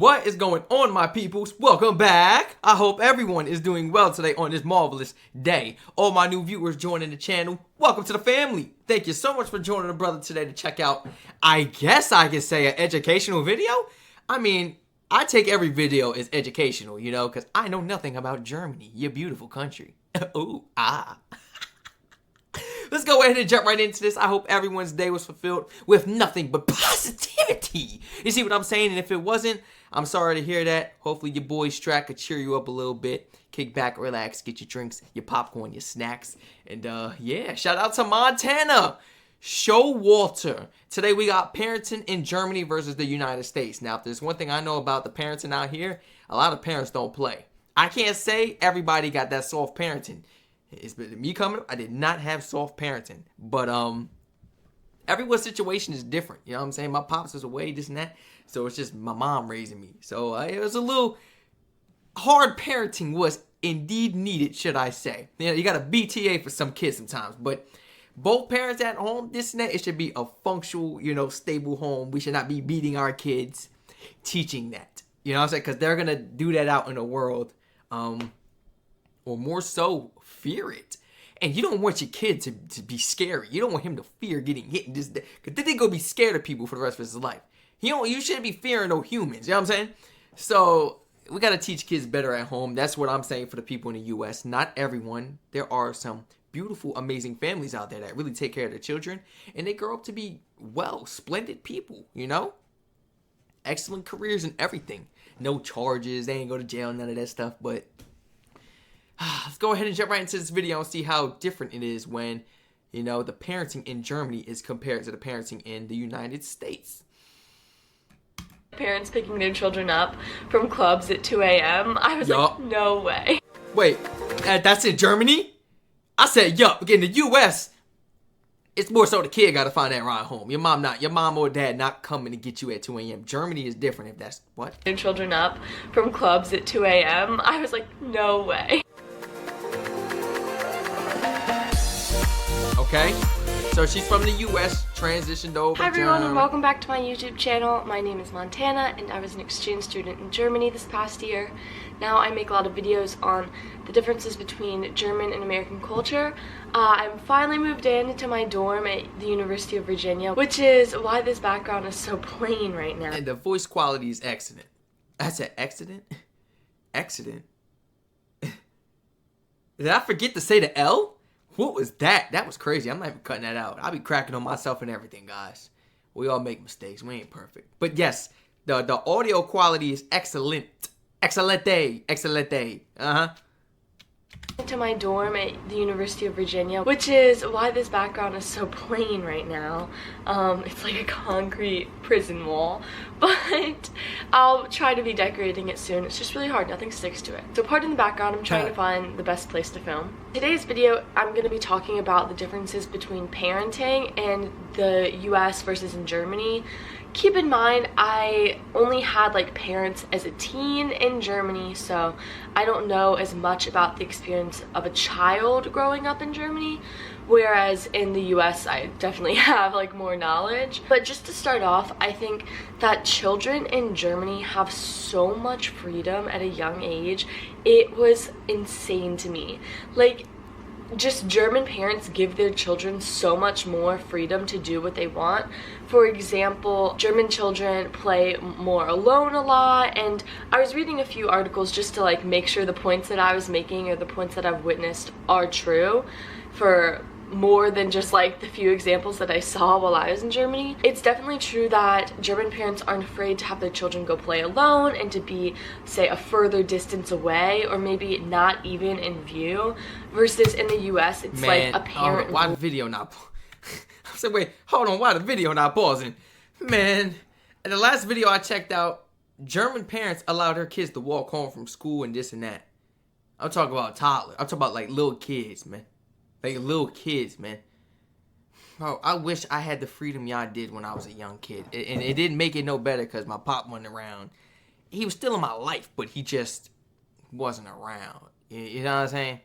What is going on, my peoples? Welcome back. I hope everyone is doing well today on this marvelous day. All my new viewers joining the channel, welcome to the family. Thank you so much for joining the brother today to check out, I guess I could say, an educational video. I mean, I take every video as educational, you know, because I know nothing about Germany, your beautiful country. Ooh, ah. Let's go ahead and jump right into this. I hope everyone's day was fulfilled with nothing but positivity. You see what I'm saying? And if it wasn't, I'm sorry to hear that. Hopefully your boy Strac could cheer you up a little bit. Kick back, relax, get your drinks, your popcorn, your snacks. And yeah, shout out to Montana. Show Walter. Today we got parenting in Germany versus the United States. Now, if there's one thing I know about the parenting out here, a lot of parents don't play. I can't say everybody got that soft parenting. It's me coming. I did not have soft parenting, but everyone's situation is different. You know what I'm saying? My pops was away, this and that, so it's just my mom raising me. So it was a little hard. Parenting was indeed needed, should I say? You know, you got a BTA for some kids sometimes, but both parents at home, this and that, it should be a functional, you know, stable home. We should not be beating our kids, teaching that. You know what I'm saying? Because they're gonna do that out in the world, or more so, fear it. And you don't want your kid to be scary. You don't want him to fear getting hit. Because then they go be scared of people for the rest of his life. You shouldn't be fearing no humans. You know what I'm saying? So we got to teach kids better at home. That's what I'm saying for the people in the U.S. Not everyone. There are some beautiful, amazing families out there that really take care of their children. And they grow up to be, well, splendid people, you know? Excellent careers and everything. No charges. They ain't go to jail, none of that stuff. But let's go ahead and jump right into this video and see how different it is when, you know, the parenting in Germany is compared to the parenting in the United States. Parents picking their children up from clubs at 2 a.m. I was like, no way. Wait, that's in Germany? I said, yup. Again, in the U.S., it's more so the kid got to find that ride home. Your mom or dad not coming to get you at 2 a.m. Germany is different if that's, what? Their children up from clubs at 2 a.m. I was like, no way. Okay, so she's from the U.S., transitioned over. Hi everyone, and welcome back to my YouTube channel. My name is Montana, and I was an exchange student in Germany this past year. Now I make a lot of videos on the differences between German and American culture. I'm finally moved into my dorm at the University of Virginia, which is why this background is so plain right now. And the voice quality is excellent. I said excellent? Excellent? Did I forget to say the L? What was that? That was crazy. I'm not even cutting that out. I'll be cracking on myself and everything, guys. We all make mistakes. We ain't perfect. But yes, the audio quality is excellent. Excellente. Excellente. To my dorm at the University of Virginia, which is why this background is so plain right now. It's like a concrete prison wall, but I'll try to be decorating it soon. It's just really hard, nothing sticks to it. So pardon the background, I'm trying to find the best place to film. Today's video, I'm going to be talking about the differences between parenting in the US versus in Germany. Keep in mind, I only had like parents as a teen in Germany, so I don't know as much about the experience of a child growing up in Germany, whereas in the US I definitely have like more knowledge. But just to start off, I think that children in Germany have so much freedom at a young age. It was insane to me. Like, just German parents give their children so much more freedom to do what they want. For example, German children play more alone a lot, and I was reading a few articles just to like make sure the points that I was making or the points that I've witnessed are true for more than just like the few examples that I saw while I was in Germany. It's definitely true that German parents aren't afraid to have their children go play alone and to be, say, a further distance away or maybe not even in view, versus in the US it's like a parent. Why the video not I said, wait, hold on, why the video not pausing? Man, in the last video I checked out, German parents allow their kids to walk home from school and this and that. I'm talking about toddlers. I'm talking about like little kids, man. Like little kids, man. Bro, I wish I had the freedom y'all did when I was a young kid. And it didn't make it no better because my pop wasn't around. He was still in my life, but he just wasn't around. You know what I'm saying?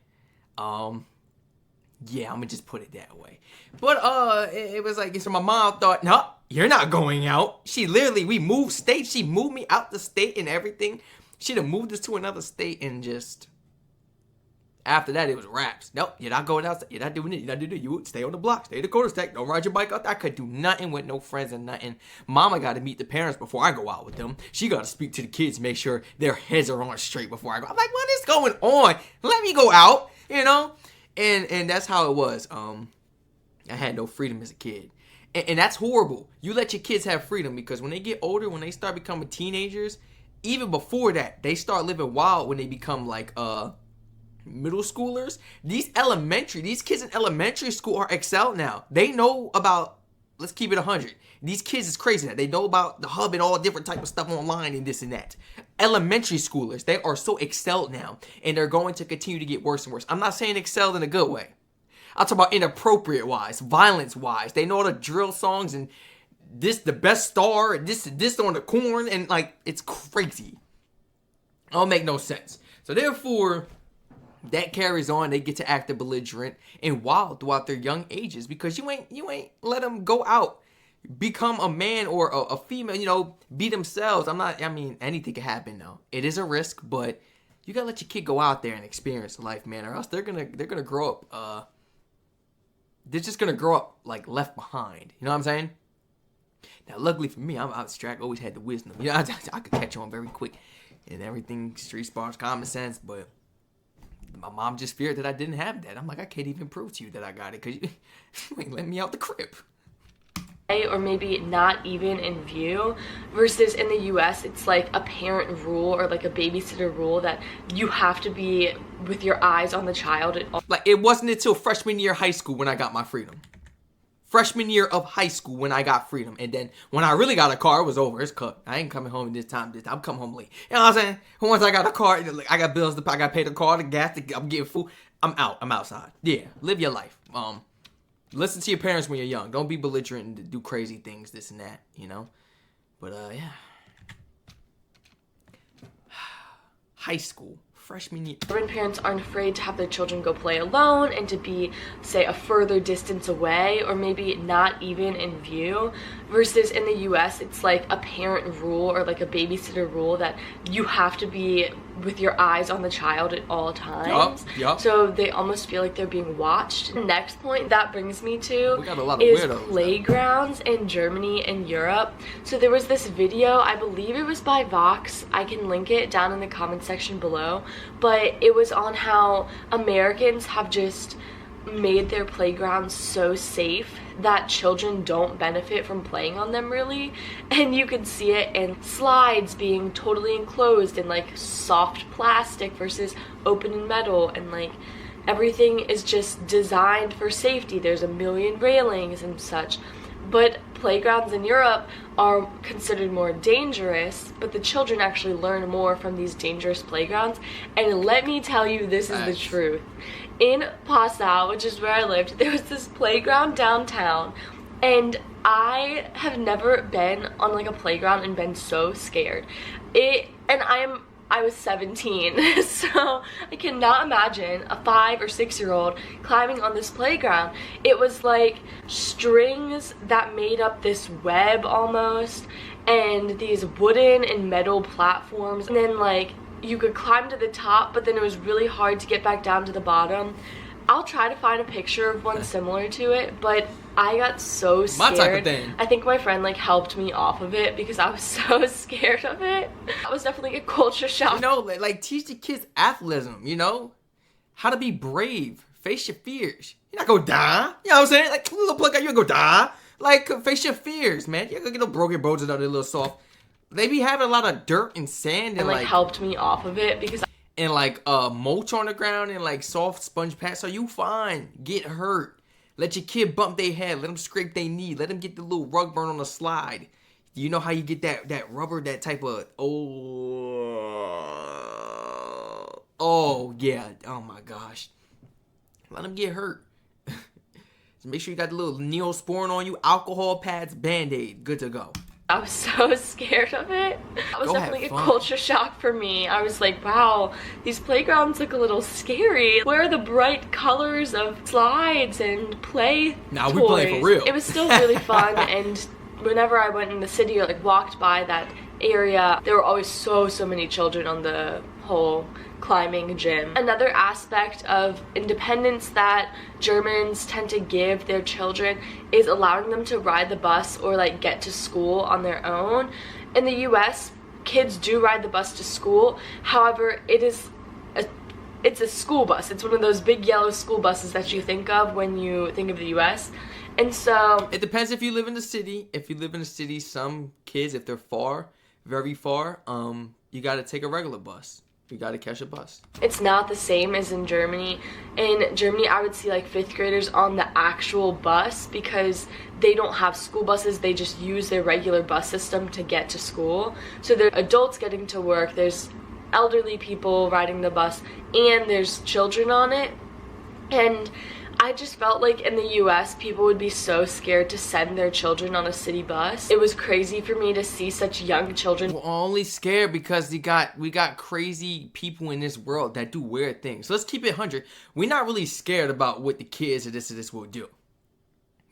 Yeah, I'm gonna just put it that way. But it was like, so my mom thought, no, you're not going out. She literally, we moved states. She moved me out the state and everything. She'd have moved us to another state and just, after that, it was raps. Nope, you're not going outside. You're not doing it. You're not doing it. You stay on the block. Stay in the quarter stack. Don't ride your bike out there. I could do nothing with no friends and nothing. Mama got to meet the parents before I go out with them. She got to speak to the kids, make sure their heads are on straight before I go. I'm like, what is going on? Let me go out, you know? And that's how it was. I had no freedom as a kid. And that's horrible. You let your kids have freedom because when they get older, when they start becoming teenagers, even before that, they start living wild when they become like middle schoolers. These kids in elementary school are excelled now. They know about, let's keep it 100. These kids is crazy now. They know about the hub and all different type of stuff online and this and that. Elementary schoolers, they are so excelled now. And they're going to continue to get worse and worse. I'm not saying excelled in a good way. I'll talk about inappropriate wise, violence wise. They know all the drill songs and this the best star, this on the corn, and like it's crazy. It don't make no sense. So therefore, that carries on. They get to act belligerent and wild throughout their young ages because you ain't let them go out, become a man or a female, you know, be themselves. I mean, anything can happen though. It is a risk, but you gotta let your kid go out there and experience life, man, or else they're gonna grow up. They're just gonna grow up like left behind. You know what I'm saying? Now, luckily for me, I'm Strac always had the wisdom. You know, I could catch on very quick and everything, street smarts, common sense, but my mom just feared that I didn't have that. I'm like, I can't even prove to you that I got it because you ain't let me out the crib. Or maybe not even in view, versus in the US it's like a parent rule or like a babysitter rule that you have to be with your eyes on the child at all. Like, it wasn't until freshman year of high school when I got my freedom. Freshman year of high school when I got freedom. And then when I really got a car, it was over. It's cooked. I ain't coming home this time. I'm coming home late. You know what I'm saying? Once I got a car, I got bills to pay. I got to pay the car, the gas, I'm getting food. I'm out. I'm outside. Yeah, live your life. Listen to your parents when you're young. Don't be belligerent and do crazy things, this and that, you know? But, yeah. High school. Freshman year. Urban parents aren't afraid to have their children go play alone and to be, say, a further distance away or maybe not even in view, versus in the US it's like a parent rule or like a babysitter rule that you have to be with your eyes on the child at all times. Yup. So they almost feel like they're being watched. The next point that brings me to We got a lot of is weirdos, playgrounds in Germany and Europe. So there was this video, I believe it was by Vox. I can link it down in the comment section below. But it was on how Americans have just made their playgrounds so safe that children don't benefit from playing on them really, and you could see it in slides being totally enclosed in like soft plastic versus open and metal, and like everything is just designed for safety. There's a million railings and such. But playgrounds in Europe are considered more dangerous, but the children actually learn more from these dangerous playgrounds. And let me tell you, this is the truth. In Passau, which is where I lived, there was this playground downtown, and I have never been on like a playground and been so scared. I was 17, so I cannot imagine a 5 or 6 year old climbing on this playground. It was like strings that made up this web almost, and these wooden and metal platforms, and then like you could climb to the top, but then it was really hard to get back down to the bottom. I'll try to find a picture of one similar to it, but I got so scared. My type of thing. I think my friend like helped me off of it because I was so scared of it. That was definitely a culture shock. You know, like teach the kids athleticism, you know? How to be brave. Face your fears. You're not gonna die. You know what I'm saying? Like, little plug out, you ain't gonna die. Like, face your fears, man. You're gonna get no broken bones and other little soft. They be having a lot of dirt and sand and like helped me off of it because and like mulch on the ground and like soft sponge pads. So you fine. Get hurt. Let your kid bump their head. Let them scrape their knee. Let them get the little rug burn on the slide. You know how you get that rubber, that type of oh yeah. Oh my gosh. Let them get hurt. Just make sure you got the little Neosporin on you. Alcohol pads, Band-Aid. Good to go. I was so scared of it. That was definitely a culture shock for me. I was like, wow, these playgrounds look a little scary. Where are the bright colors of slides and play toys? We playing for real. It was still really fun, and whenever I went in the city or like walked by that area, there were always so many children on the whole climbing gym. Another aspect of independence that Germans tend to give their children is allowing them to ride the bus or like get to school on their own. In the US, kids do ride the bus to school. However, it's a school bus. It's one of those big yellow school buses that you think of when you think of the US. And so it depends if you live in the city. If you live in the city, some kids, if they're far, very far, you got to take a regular bus. You got to catch a bus. It's not the same as in Germany. In Germany, I would see like 5th graders on the actual bus because they don't have school buses. They just use their regular bus system to get to school. So they're adults getting to work. There's elderly people riding the bus, and there's children on it. And I just felt like in the US, people would be so scared to send their children on a city bus. It was crazy for me to see such young children. We're only scared because we got crazy people in this world that do weird things. So let's keep it 100. We're not really scared about what the kids or this will do.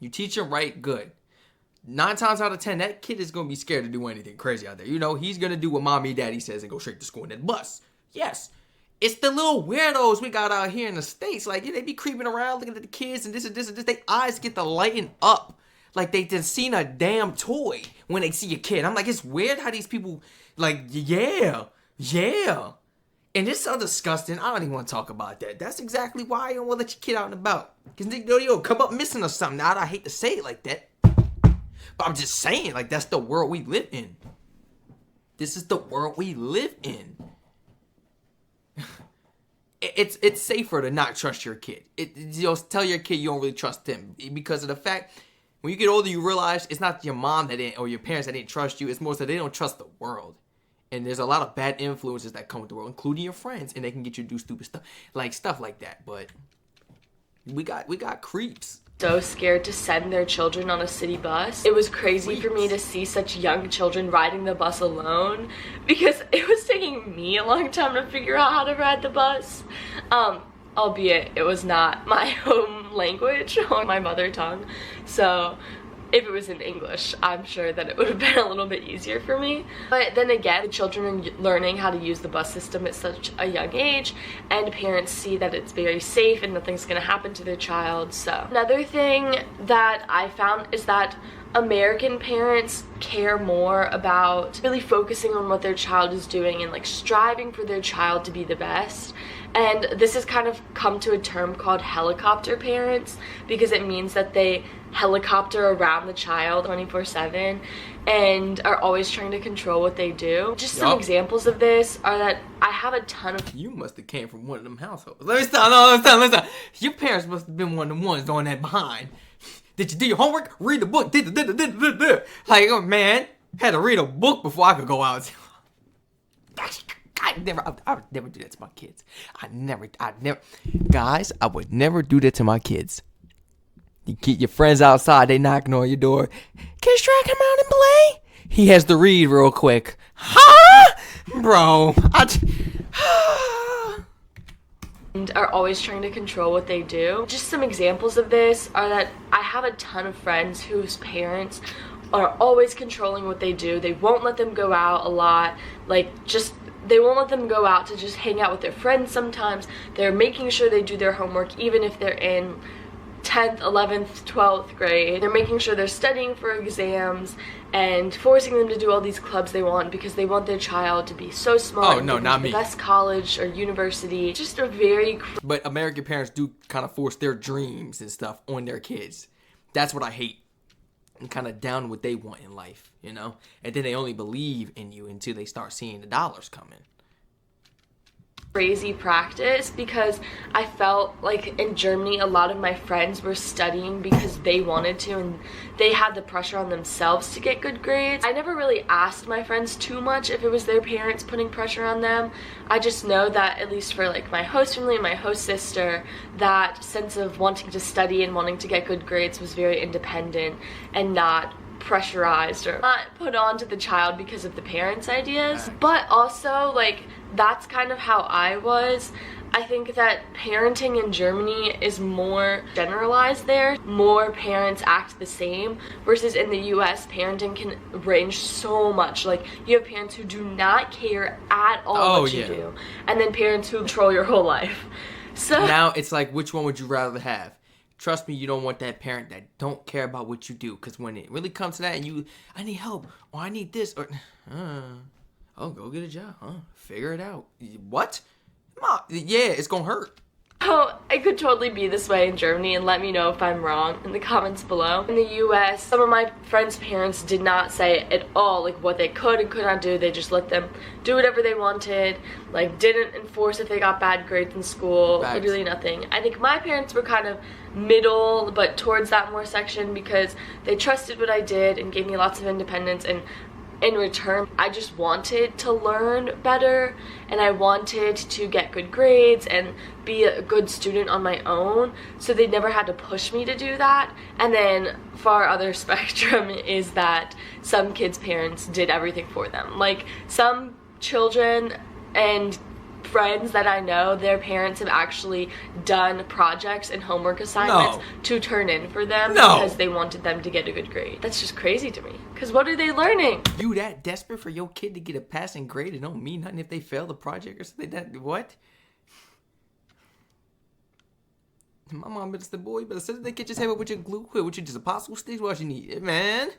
You teach them right, good. 9 times out of 10, that kid is going to be scared to do anything crazy out there. You know, he's going to do what mommy and daddy says and go straight to school in that bus. Yes. It's the little weirdos we got out here in the States. Like, yeah, they be creeping around looking at the kids and this and this and this. Their eyes get to lighten up like they just seen a damn toy when they see a kid. I'm like, it's weird how these people, like, yeah. And it's so disgusting. I don't even want to talk about that. That's exactly why I don't want to let your kid out and about. Because they'll come up missing or something. Now, I hate to say it like that. But I'm just saying, like, that's the world we live in. This is the world we live in. It's safer to not trust your kid. You'll tell your kid you don't really trust them because of the fact when you get older you realize it's not your mom that didn't or your parents that didn't trust you. It's more so they don't trust the world. And there's a lot of bad influences that come with the world, including your friends, and they can get you to do stupid stuff like that. But we got creeps. So scared to send their children on a city bus. It was crazy for me to see such young children riding the bus alone because it was taking me a long time to figure out how to ride the bus. Albeit it was not my home language or my mother tongue. So if it was in English, I'm sure that it would have been a little bit easier for me. But then again, the children are learning how to use the bus system at such a young age, and parents see that it's very safe and nothing's gonna happen to their child. So another thing that I found is that American parents care more about really focusing on what their child is doing and like striving for their child to be the best. And this has kind of come to a term called helicopter parents because it means that they helicopter around the child 24/7 and are always trying to control what they do. Just some examples of this are that I have a ton of... You must have came from one of them households. Let me stop. Your parents must have been one of them ones on that behind. Did you do your homework? Read the book. Like, oh man, had to read a book before I could go out. I would never do that to my kids. Guys, I would never do that to my kids. You get your friends outside, they knocking on your door. Can Strac come out and play? He has to read real quick. Huh? Bro, and are always trying to control what they do. Just some examples of this are that I have a ton of friends whose parents are always controlling what they do. They won't let them go out a lot. They won't let them go out to just hang out with their friends sometimes. They're making sure they do their homework even if they're in 10th, 11th, 12th grade. They're making sure they're studying for exams and forcing them to do all these clubs they want because they want their child to be so smart. Oh, no, not me. The best college or university. Just a very... But American parents do kind of force their dreams and stuff on their kids. That's what I hate. And kind of down what they want in life, you know? And then they only believe in you until they start seeing the dollars coming. Crazy practice because I felt like in Germany a lot of my friends were studying because they wanted to and they had the pressure on themselves to get good grades. I never really asked my friends too much if it was their parents putting pressure on them. I just know that at least for like my host family and my host sister, that sense of wanting to study and wanting to get good grades was very independent and not pressurized or not put on to the child because of the parents' ideas. But also, like, that's kind of how I was. I think that parenting in Germany is more generalized there. More parents act the same, versus in the US, parenting can range so much. Like, you have parents who do not care at all what you do, and then parents who control your whole life. So now it's like, which one would you rather have? Trust me, you don't want that parent that don't care about what you do, because when it really comes to that and I need help, or I need this, or oh, go get a job, figure it out. What? Yeah, it's gonna hurt. Oh, I could totally be this way in Germany, and let me know if I'm wrong in the comments below. In the US, some of my friends' parents did not say at all like what they could and could not do. They just let them do whatever they wanted, like didn't enforce if they got bad grades in school, literally nothing. I think my parents were kind of middle, but towards that more section, because they trusted what I did and gave me lots of independence, and in return, I just wanted to learn better, and I wanted to get good grades and be a good student on my own, so they never had to push me to do that. And then far other spectrum is that some kids' parents did everything for them. Like, some children and friends that I know, their parents have actually done projects and homework assignments to turn in for them because they wanted them to get a good grade. That's just crazy to me. Because what are they learning? You that desperate for your kid to get a passing grade? It don't mean nothing if they fail the project or something. What? My mom better say, boy, better sit in the kitchen table with your glue, with your just apostle sticks. What you need, man?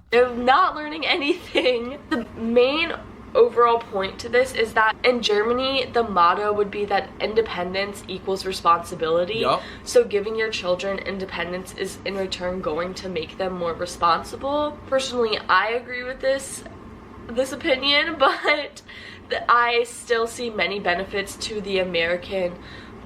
They're not learning anything. The main overall point to this is that in Germany, the motto would be that independence equals responsibility. So giving your children independence is in return going to make them more responsible. Personally, I agree with this opinion, but I still see many benefits to the American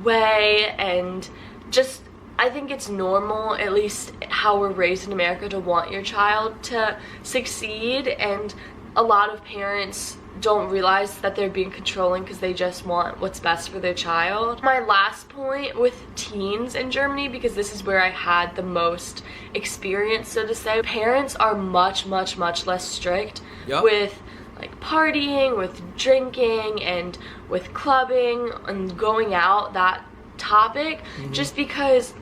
way, and just I think it's normal, at least how we're raised in America, to want your child to succeed, and a lot of parents don't realize that they're being controlling because they just want what's best for their child. My last point with teens in Germany, because this is where I had the most experience, so to say, parents are much less strict with like partying, with drinking, and with clubbing and going out, that topic, just because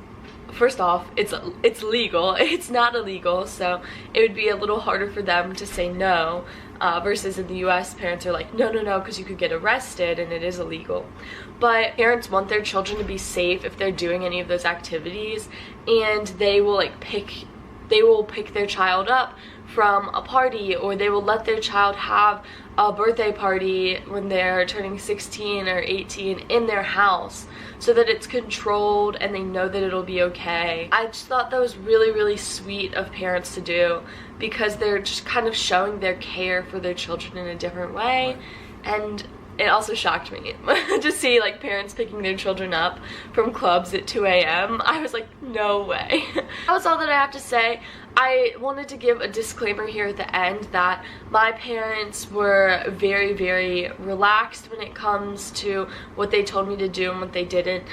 first off, it's legal. It's not illegal, so it would be a little harder for them to say no, versus in the US, parents are like, no, because you could get arrested and it is illegal. But parents want their children to be safe if they're doing any of those activities, and they will pick their child up from a party, or they will let their child have a birthday party when they're turning 16 or 18 in their house, so that it's controlled and they know that it'll be okay. I just thought that was really sweet of parents to do, because they're just kind of showing their care for their children in a different way. And it also shocked me to see parents picking their children up from clubs at 2 a.m. I was like, no way. That was all that I have to say. I wanted to give a disclaimer here at the end that my parents were very relaxed when it comes to what they told me to do and what they didn't.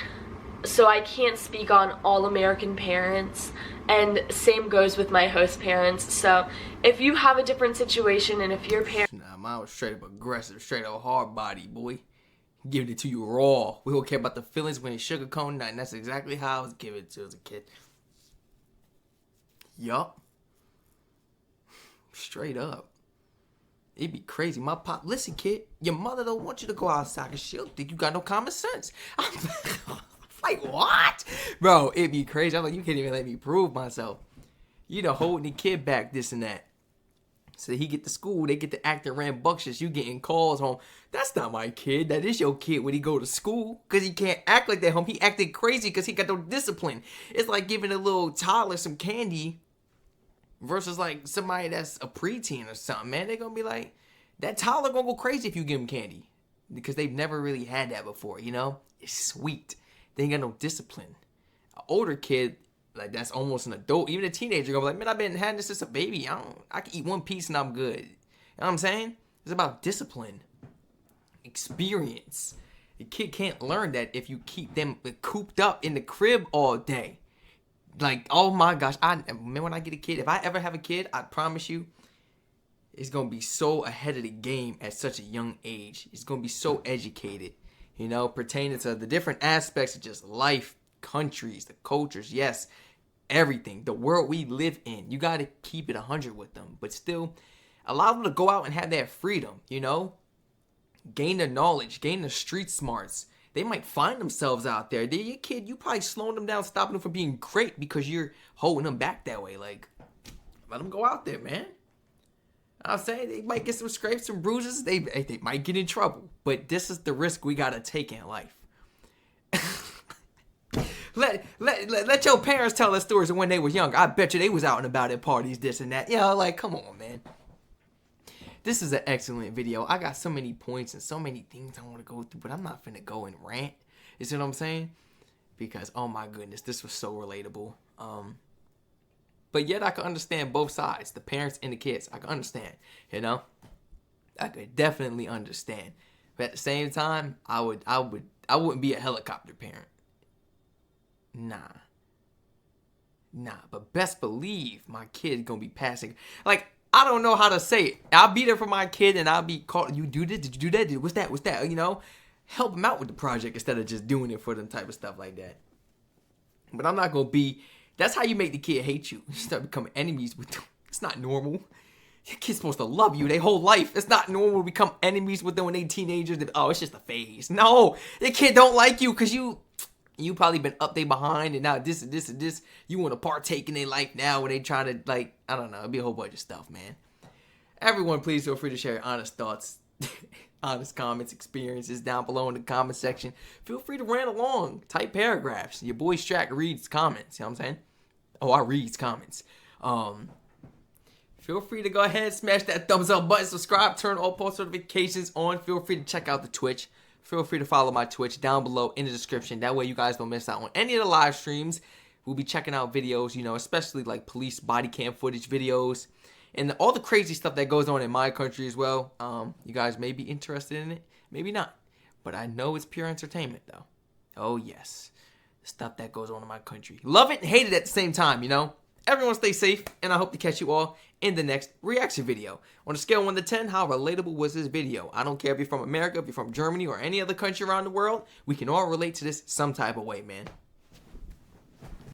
So I can't speak on all American parents, and same goes with my host parents. So if you have a different situation, and if your parents... Nah, mine was straight up aggressive, straight up hard body, boy. Giving it to you raw. We don't care about the feelings, we ain't sugarcoating nothing. That's exactly how I was giving it to as a kid. Yup. Straight up. It'd be crazy. My pop, listen, kid, your mother don't want you to go outside because she don't think you got no common sense. I'm like, what? Bro, it'd be crazy. I'm like, you can't even let me prove myself. You know, holding the kid back, this and that. So he get to school, they get to acting rambunctious. You getting calls home. That's not my kid. That is your kid when he go to school. Because he can't act like that home. He acted crazy because he got no discipline. It's like giving a little toddler some candy versus somebody that's a preteen or something, man. They're going to be like, that toddler going to go crazy if you give him candy. Because they've never really had that before, you know? It's sweet. They ain't got no discipline. An older kid, that's almost an adult, even a teenager, gonna be like, man, I've been having this since a baby. I can eat one piece and I'm good. You know what I'm saying? It's about discipline, experience. A kid can't learn that if you keep them cooped up in the crib all day. Oh my gosh, man, when I get a kid, if I ever have a kid, I promise you, is going to be so ahead of the game at such a young age. He's going to be so educated, you know, pertaining to the different aspects of just life, countries, the cultures, yes, everything, the world we live in. You got to keep it 100 with them, but still allow them to go out and have that freedom, you know, gain the knowledge, gain the street smarts. They might find themselves out there. They're your kid. You probably slowing them down, stopping them from being great because you're holding them back that way. Like, let them go out there, man. I'm saying they might get some scrapes, some bruises. They might get in trouble. But this is the risk we got to take in life. Let your parents tell their stories of when they were young. I bet you they was out and about at parties, this and that. You know, like, come on, man. This is an excellent video. I got so many points and so many things I want to go through, but I'm not finna go and rant. You see what I'm saying? Because, oh my goodness, this was so relatable. But yet I can understand both sides, the parents and the kids. I can understand, you know? I could definitely understand. But at the same time, I wouldn't be a helicopter parent. Nah, but best believe my kid gonna be passing. Like, I don't know how to say it. I'll be there for my kid and I'll be calling, you do this? Did you do that? What's that? You know, help them out with the project instead of just doing it for them type of stuff like that. But I'm not gonna be, that's how you make the kid hate you. You start becoming enemies with them. It's not normal. Your kid's supposed to love you their whole life. It's not normal to become enemies with them when they teenagers. Oh, it's just a phase. No, your kid don't like you because you probably been up they behind and now this and this and this. You want to partake in their life now when they try to, like, I don't know. It'll be a whole bunch of stuff, man. Everyone, please feel free to share your honest thoughts, honest comments, experiences down below in the comment section. Feel free to rant along. Type paragraphs. Your boy Strac reads comments. You know what I'm saying? Oh, I reads comments. Feel free to go ahead, smash that thumbs up button, subscribe, turn all post notifications on. Feel free to check out the Twitch. Feel free to follow my Twitch down below in the description. That way you guys don't miss out on any of the live streams. We'll be checking out videos, you know, especially like police body cam footage videos and all the crazy stuff that goes on in my country as well. You guys may be interested in it, maybe not. But I know it's pure entertainment though. Oh yes, the stuff that goes on in my country. Love it and hate it at the same time, you know. Everyone stay safe, and I hope to catch you all in the next reaction video. On a scale of 1 to 10, how relatable was this video? I don't care if you're from America, if you're from Germany, or any other country around the world. We can all relate to this some type of way, man.